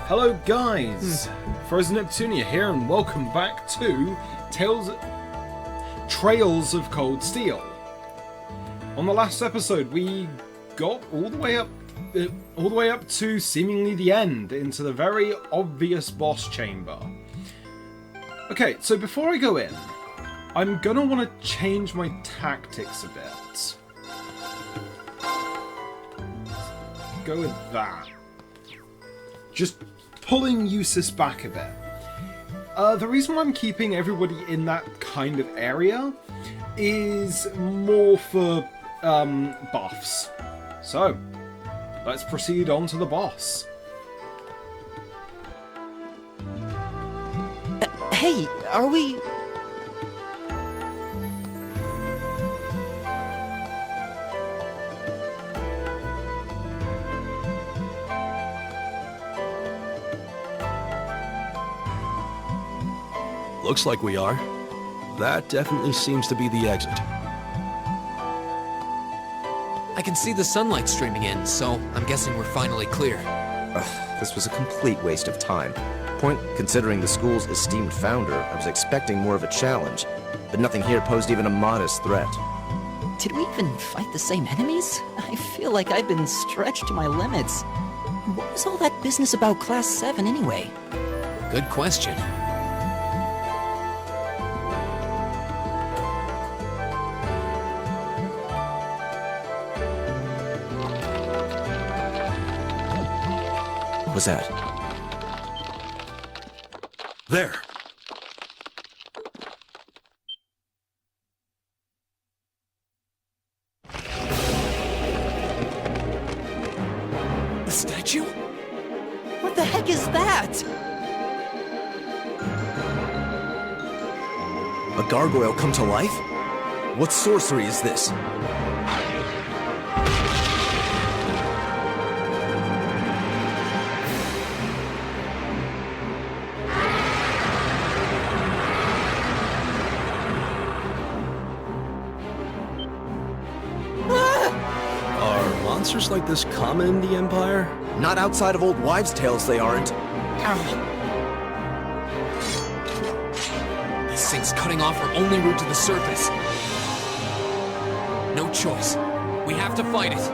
Hello guys, Frozen Neptunia here and welcome back to Trails of Cold Steel. On the last episode we got all the way up to seemingly the end, into the very obvious boss chamber. Okay, so before I go in, I'm gonna want to change my tactics a bit. Go with that. Just pulling Eustace back a bit. The reason why I'm keeping everybody in that kind of area is more for buffs. So, let's proceed on to the boss. Hey, are we... Looks like we are. That definitely seems to be the exit. I can see the sunlight streaming in, so I'm guessing we're finally clear. This was a complete waste of time. Considering the school's esteemed founder, I was expecting more of a challenge, but nothing here posed even a modest threat. Did we even fight the same enemies? I feel like I've been stretched to my limits. What was all that business about Class 7 anyway? Good question. What was that? There! The statue? What the heck is that? A gargoyle come to life? What sorcery is this? Are monsters like this common in the Empire? Not outside of old wives' tales, they aren't. This thing's cutting off our only route to the surface. No choice. We have to fight it.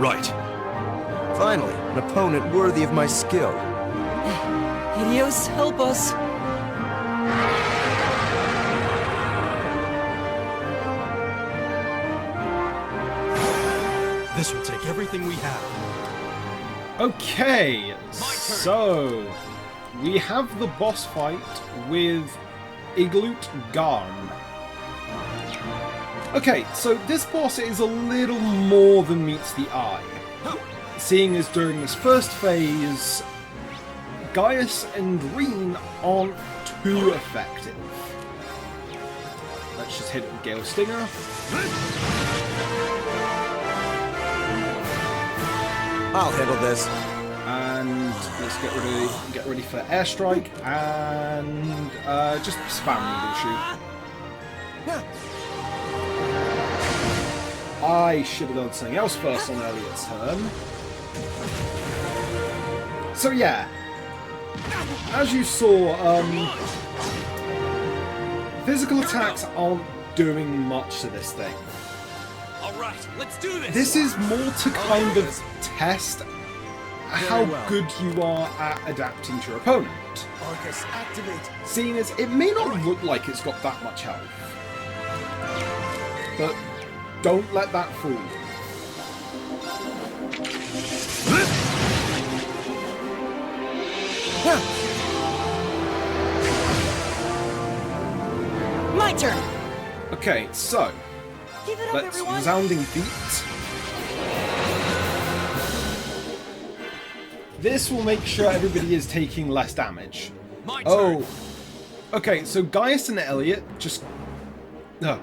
Right. Finally, an opponent worthy of my skill. Helios, help us! This will take everything we have. Okay, so we have the boss fight with Iglut Garm. Okay, so this boss is a little more than meets the eye, seeing as during this first phase, Gaius and Green aren't too effective. Let's just hit it with Gale Stinger. I'll handle this. And let's get ready for airstrike and just spam needle shoot. I should have done something else first on Elliot's turn. So yeah, as you saw, physical attacks aren't doing much to this thing. Alright, let's do this! This is more to kind of test how good you are at adapting to your opponent. Seeing as it may not look like it's got that much health. But don't let that fool you. My turn! Okay, so Give it up, let's everyone! resounding beat. This will make sure everybody is taking less damage. My turn. Oh, okay. So Gaius and Elliot just got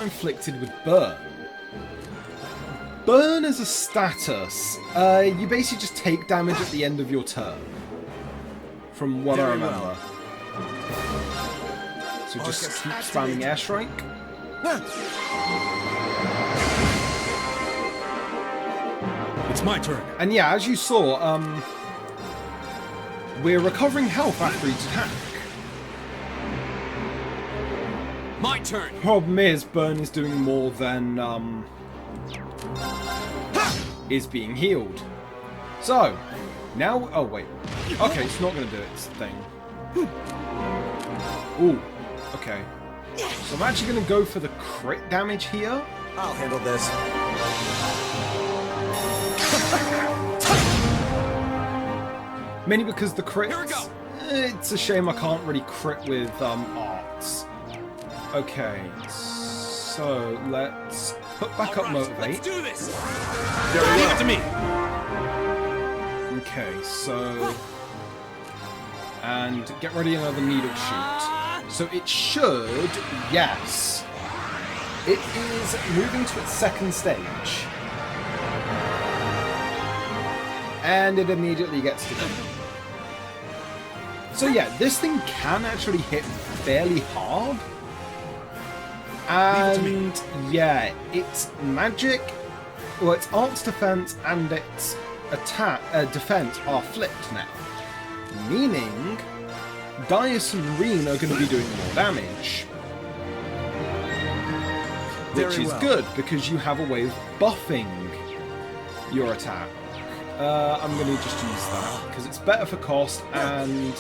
inflicted with burn. Burn as a status, you basically just take damage at the end of your turn. From what I remember. So just keep spamming airstrike. It's my turn. And yeah, as you saw, we're recovering health after each attack. My turn. Problem is, Burn is doing more than is being healed. So now, oh wait, okay, it's not going to do its thing. Ooh, okay. So I'm actually going to go for the crit damage here. I'll handle this. Mainly because the crits, Here we go. It's a shame I can't really crit with arts. Okay, so let's put back up Let's Motivate. do this. Leave it to me. Okay, so... And get ready another needle shoot. So it should, yes. It is moving to its second stage. And it immediately gets to go. So yeah, this thing can actually hit fairly hard. And yeah, its magic, well, its arts defense and its attack defense are flipped now. Meaning, Gaius and Reen are going to be doing more damage. Which is good, because you have a way of buffing your attack. I'm going to just use that, because it's better for cost, and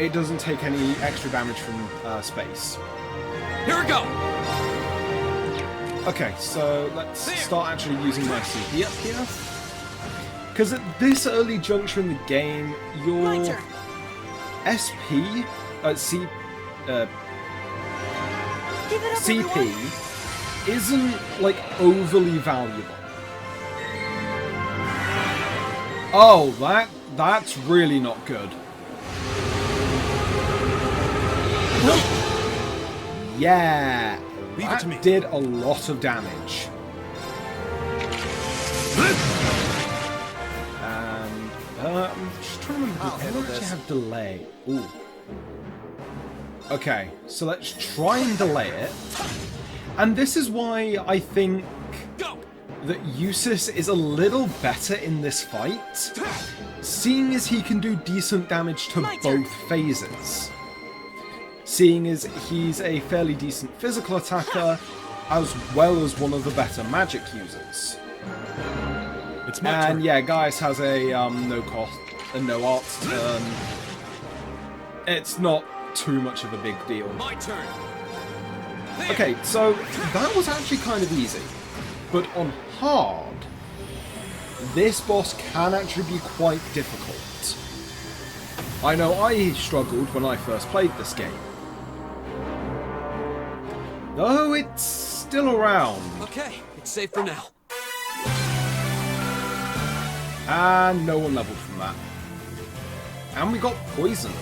it doesn't take any extra damage from space. Here we go. Okay, so let's start actually using my CP up here. Because at this early juncture in the game, your SP, CP isn't like overly valuable. Oh, that's really not good. Yeah, that did a lot of damage. And I'm just trying to remember. I don't actually have delay. Ooh. Okay, so let's try and delay it. And this is why I think that Eustace is a little better in this fight, seeing as he can do decent damage to both phases. Seeing as he's a fairly decent physical attacker, as well as one of the better magic users. It's my turn. Yeah, Gaius has a no cost and no arts turn. It's not too much of a big deal. My turn. There. Okay, so that was actually kind of easy. But on hard, this boss can actually be quite difficult. I know I struggled when I first played this game. Though it's still around. Okay, it's safe for now. And no one leveled from that. And we got poison.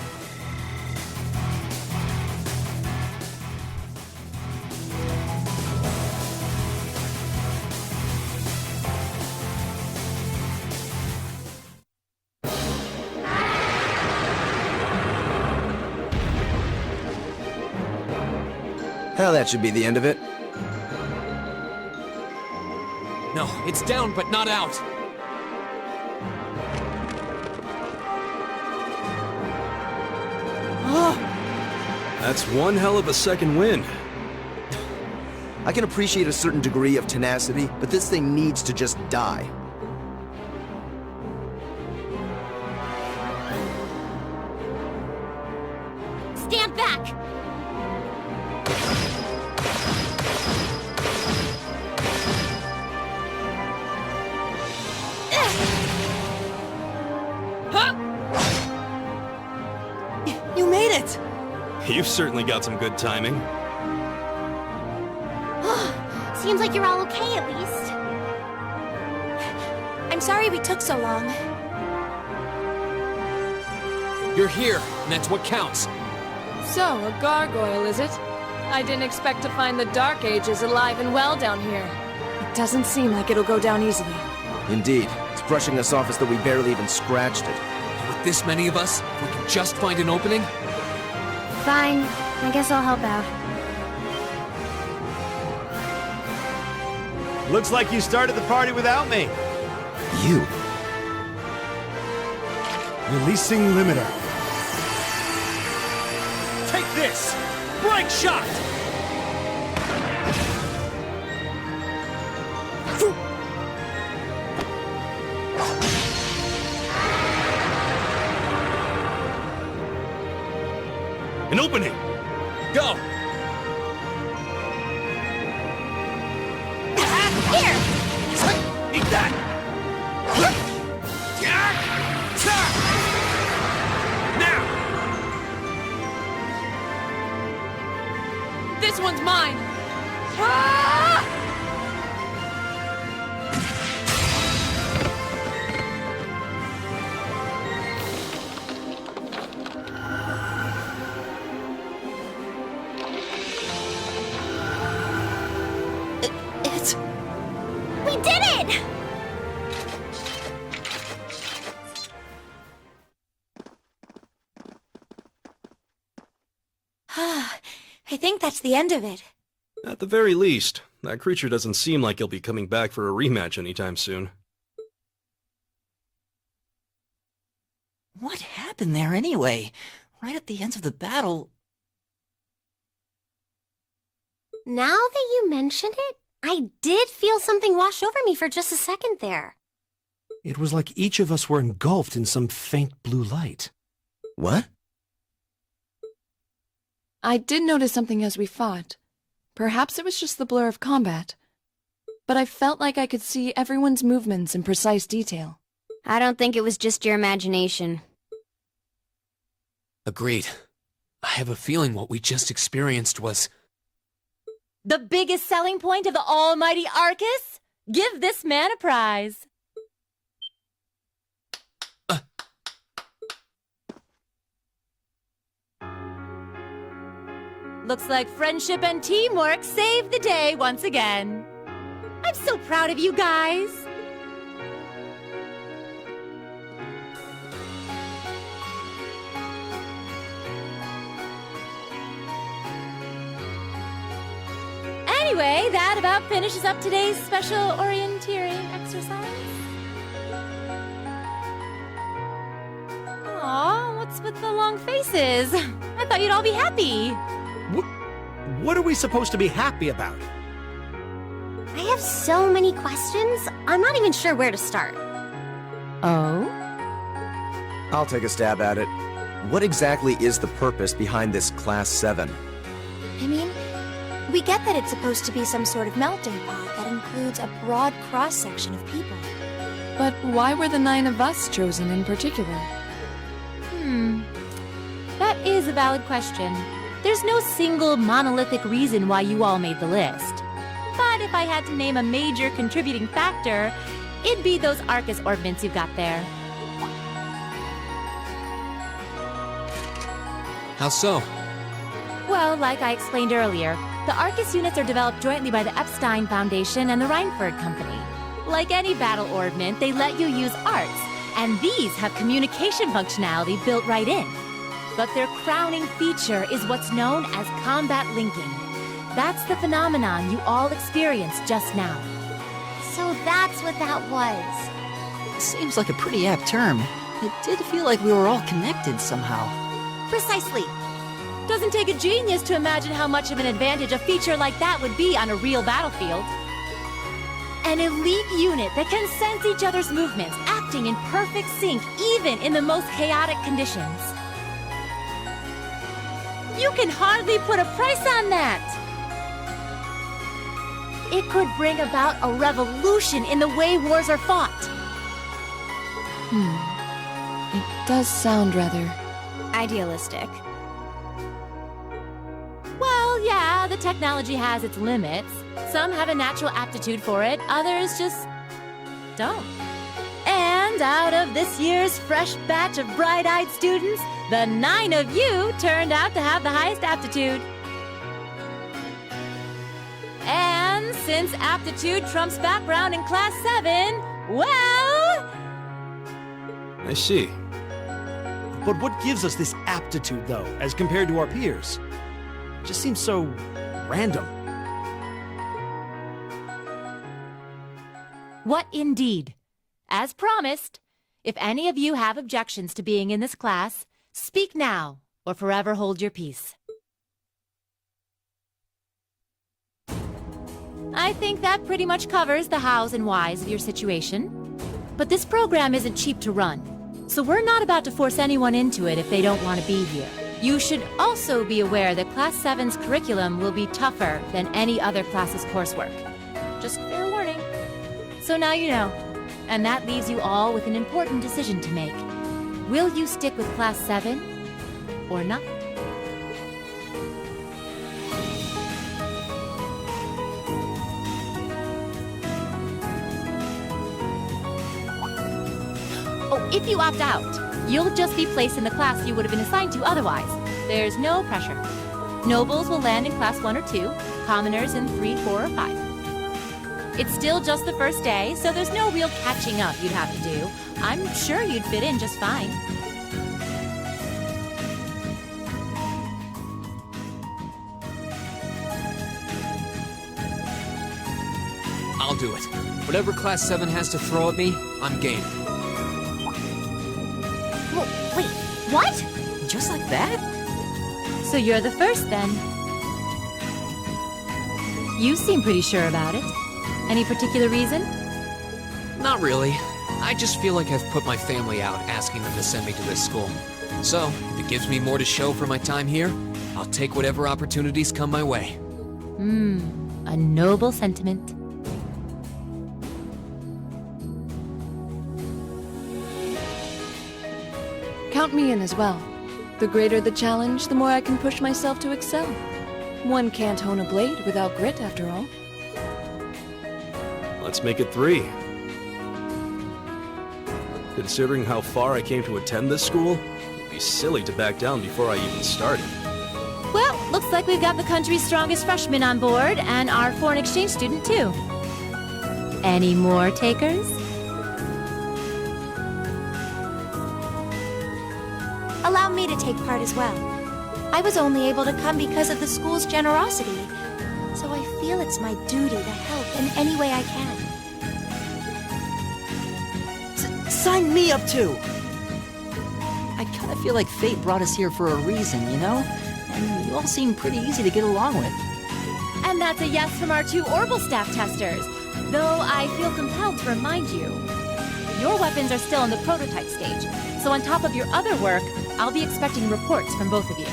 Well, that should be the end of it. No, it's down but not out. That's one hell of a second win. I can appreciate a certain degree of tenacity, but this thing needs to just die. Stand back! You made it! You've certainly got some good timing. Seems like you're all okay at least. I'm sorry we took so long. You're here, and that's what counts. So, a gargoyle, is it? I didn't expect to find the Dark Ages alive and well down here. It doesn't seem like it'll go down easily. Indeed. It's brushing us off as though we barely even scratched it. And with this many of us, if we can just find an opening. Fine. I guess I'll help out. Looks like you started the party without me. you? Releasing limiter. Take this! Bright shot! An opening! Go! Here! Eat that! Now! This one's mine! Ah! It's... We did it! I think that's the end of it. At the very least, that creature doesn't seem like he'll be coming back for a rematch anytime soon. What happened there anyway? Right at the end of the battle... Now that you mention it, I did feel something wash over me for just a second there. It was like each of us were engulfed in some faint blue light. What? I did notice something as we fought. Perhaps it was just the blur of combat. But I felt like I could see everyone's movements in precise detail. I don't think it was just your imagination. Agreed. I have a feeling what we just experienced was... The biggest selling point of the almighty Arcus? Give this man a prize. Looks like friendship and teamwork saved the day once again. I'm so proud of you guys. Anyway, that about finishes up today's special orienteering exercise. Aw, what's with the long faces? I thought you'd all be happy. What are we supposed to be happy about? I have so many questions, I'm not even sure where to start. Oh? I'll take a stab at it. What exactly is the purpose behind this Class 7? I mean, we get that it's supposed to be some sort of melting pot that includes a broad cross-section of people. But why were the 9 of us chosen in particular? That is a valid question. There's no single monolithic reason why you all made the list. But if I had to name a major contributing factor, it'd be those Arcus orbments you've got there. How so? Well, like I explained earlier, the Arcus units are developed jointly by the Epstein Foundation and the Reinford Company. Like any battle orbment, they let you use arts, and these have communication functionality built right in. But their crowning feature is what's known as combat linking. That's the phenomenon you all experienced just now. So that's what that was. Seems like a pretty apt term. It did feel like we were all connected somehow. Precisely. Doesn't take a genius to imagine how much of an advantage a feature like that would be on a real battlefield. An elite unit that can sense each other's movements, acting in perfect sync even in the most chaotic conditions. You can hardly put a price on that! It could bring about a revolution in the way wars are fought. It does sound rather... Idealistic. Well, yeah, the technology has its limits. Some have a natural aptitude for it, others just don't. And out of this year's fresh batch of bright-eyed students, the 9 of you turned out to have the highest aptitude. And since aptitude trumps background in Class 7, well... I see. But what gives us this aptitude, though, as compared to our peers? It just seems so random. What indeed? as promised, if any of you have objections to being in this class, speak now or forever hold your peace. I think that pretty much covers the hows and whys of your situation. But this program isn't cheap to run, so we're not about to force anyone into it if they don't want to be here. You should also be aware that Class 7's curriculum will be tougher than any other class's coursework. Just fair warning. So now you know. And that leaves you all with an important decision to make. Will you stick with Class 7 or not? Oh, if you opt out, you'll just be placed in the class you would have been assigned to otherwise. There's no pressure. Nobles will land in Class 1 or 2, commoners in 3, 4, or 5. It's still just the first day, so there's no real catching up you'd have to do. I'm sure you'd fit in just fine. I'll do it. Whatever Class 7 has to throw at me, I'm game. Wait, what? Just like that? So you're the first, then. You seem pretty sure about it. Any particular reason? Not really. I just feel like I've put my family out asking them to send me to this school. So, if it gives me more to show for my time here, I'll take whatever opportunities come my way. A noble sentiment. Count me in as well. The greater the challenge, the more I can push myself to excel. One can't hone a blade without grit, after all. Let's make it 3. Considering how far I came to attend this school, it'd be silly to back down before I even started. Well, looks like we've got the country's strongest freshman on board, and our foreign exchange student, too. Any more takers? Allow me to take part as well. I was only able to come because of the school's generosity, so I feel it's my duty to help in any way I can. Sign me up too! I kind of feel like fate brought us here for a reason, you know? And you all seem pretty easy to get along with. And that's a yes from our 2 Orbital staff testers. Though I feel compelled to remind you, your weapons are still in the prototype stage. So on top of your other work, I'll be expecting reports from both of you.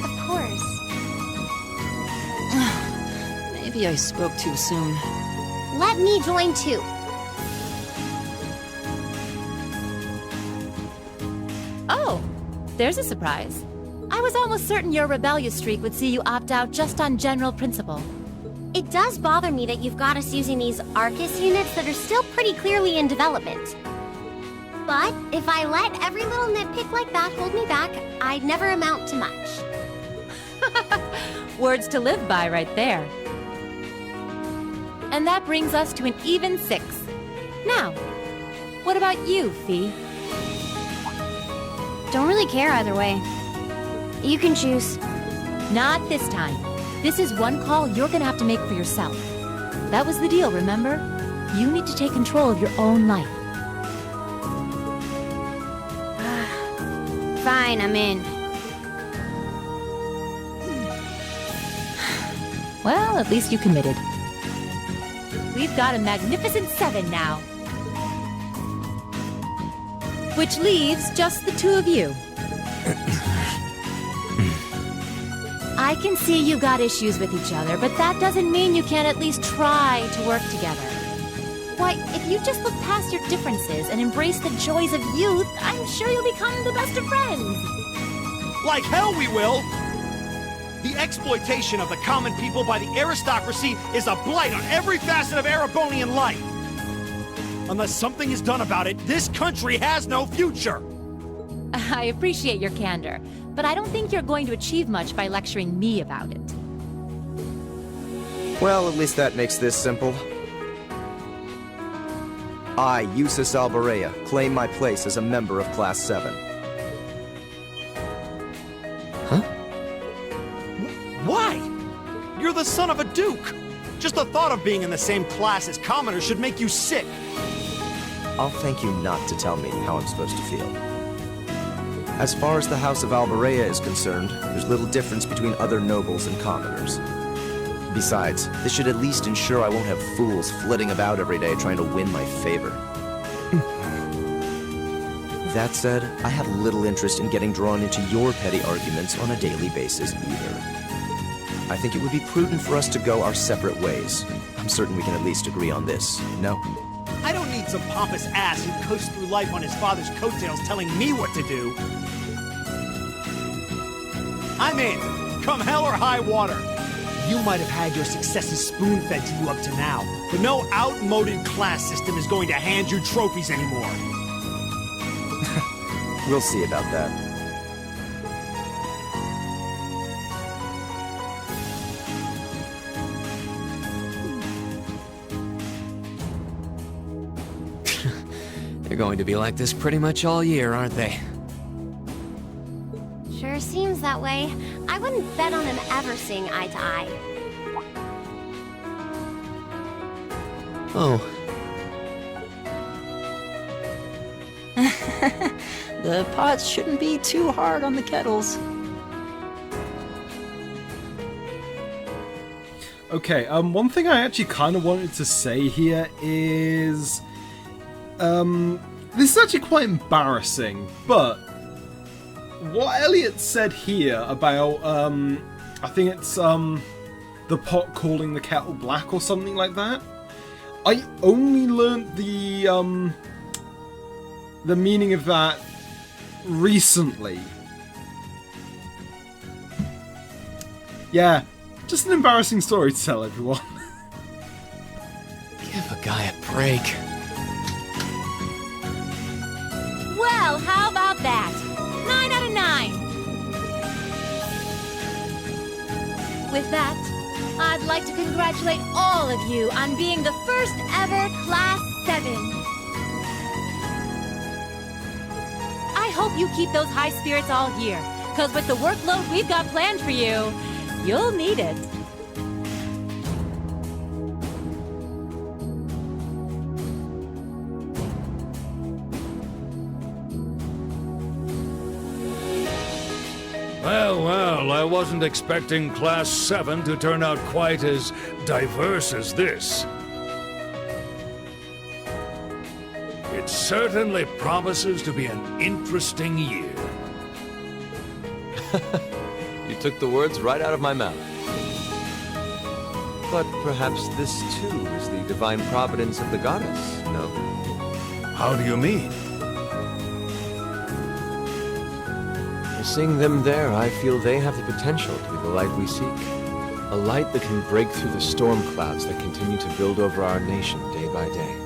Of course. Maybe I spoke too soon. Let me join too. Oh, there's a surprise. I was almost certain your rebellious streak would see you opt out just on general principle. It does bother me that you've got us using these Arcus units that are still pretty clearly in development. But if I let every little nitpick like that hold me back, I'd never amount to much. Words to live by right there. And that brings us to an even 6. Now, what about you, Fee? Don't really care either way. You can choose. Not this time. This is one call you're gonna have to make for yourself. That was the deal, remember? You need to take control of your own life. Fine, I'm in. Well, at least you committed. We've got a magnificent 7 now. Which leaves just the 2 of you. I can see you got issues with each other, but that doesn't mean you can't at least try to work together. Why, if you just look past your differences and embrace the joys of youth, I'm sure you'll become the best of friends. Like hell we will! The exploitation of the common people by the aristocracy is a blight on every facet of Erebonian life! Unless something is done about it, this country has no future! I appreciate your candor, but I don't think you're going to achieve much by lecturing me about it. Well, at least that makes this simple. I, Eustace Alborea, claim my place as a member of Class 7. Huh? Why? You're the son of a duke! Just the thought of being in the same class as commoners should make you sick! I'll thank you not to tell me how I'm supposed to feel. As far as the House of Alborea is concerned, there's little difference between other nobles and commoners. Besides, this should at least ensure I won't have fools flitting about every day trying to win my favor. That said, I have little interest in getting drawn into your petty arguments on a daily basis either. I think it would be prudent for us to go our separate ways. I'm certain we can at least agree on this, no? I don't need some pompous ass who coasts through life on his father's coattails telling me what to do. I'm in, come hell or high water. You might have had your successes spoon-fed to you up to now, but no outmoded class system is going to hand you trophies anymore. We'll see about that. They're going to be like this pretty much all year, aren't they? Sure seems that way. I wouldn't bet on them ever seeing eye to eye. Oh. The pots shouldn't be too hard on the kettles. Okay, one thing I actually kind of wanted to say here is... this is actually quite embarrassing, but... what Elliot said here about, I think it's, the pot calling the kettle black or something like that. I only learnt the meaning of that recently. Yeah, just an embarrassing story to tell everyone. Give a guy a break. Well, how about that? 9 out of 9. With that, I'd like to congratulate all of you on being the first ever Class 7. I hope you keep those high spirits all year, because with the workload we've got planned for you, you'll need it. Well, I wasn't expecting Class 7 to turn out quite as diverse as this. It certainly promises to be an interesting year. You took the words right out of my mouth. But perhaps this too is the divine providence of the goddess, no? How do you mean? Seeing them there, I feel they have the potential to be the light we seek. A light that can break through the storm clouds that continue to build over our nation day by day.